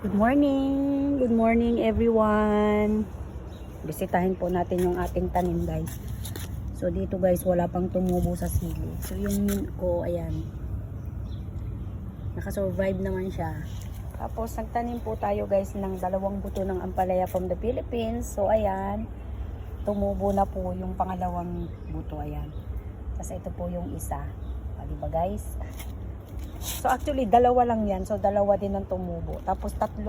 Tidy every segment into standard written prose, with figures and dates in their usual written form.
Good morning everyone. Bisitahin po natin yung ating tanim guys. So dito guys wala pang tumubo sa sili. So yung mint ko ayan. Nakasurvive naman siya. Tapos nagtanim po tayo guys ng 2 buto ng ampalaya from the Philippines. So ayan. Tumubo na po yung pangalawang buto ayan. Tapos ito po yung isa. Diba guys? So actually 2 lang yan. So 2 din ang tumubo. Tapos 3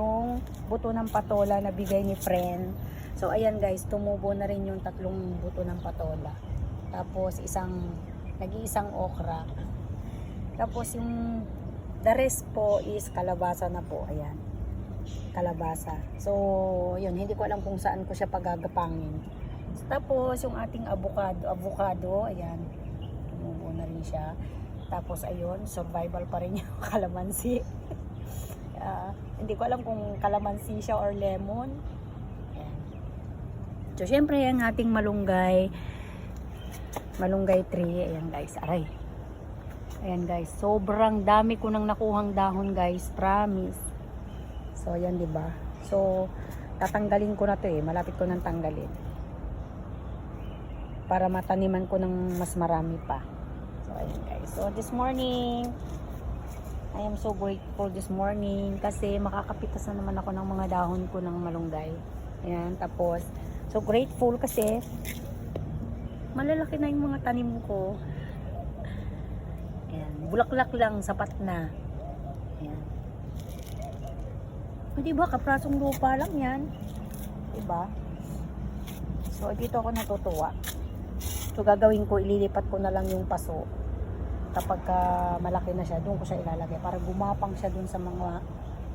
buto ng patola na bigay ni friend. So ayan guys, tumubo na rin yung 3 buto ng patola. Tapos nag-iisang okra. Tapos yung the rest po is kalabasa na po. Ayan. Kalabasa. So yun, hindi ko alam kung saan ko siya pagagapangin. Tapos yung ating avocado, ayan. Tumubo na rin siya. Tapos ayun, survival pa rin yung kalamansi. Hindi ko alam kung kalamansi siya or lemon. Ayan. So syempre yung ating malunggay tree. Ayan guys, aray. Ayan guys, sobrang dami ko nang nakuhang dahon guys, promise. So ayan 'di ba? So tatanggalin ko na 'to malapit ko nang tanggalin. Para mataniman ko ng mas marami pa. So ayan guys. So this morning, I am so grateful this morning kasi makakapitas na naman ako ng mga dahon ko ng malunggay. Ayan, tapos so grateful kasi malalaki na yung mga tanim ko. Ayan, bulaklak lang, sapat na. Ayan. Diba, kaprasong lupa lang yan. Diba? So dito ako natutuwa. So gagawin ko, ililipat ko na lang yung paso. Kapag malaki na siya, doon ko siya ilalagay para gumapang siya doon sa mga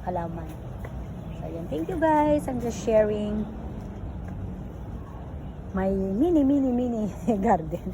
halaman. So ayan, thank you guys. I'm just sharing my mini garden.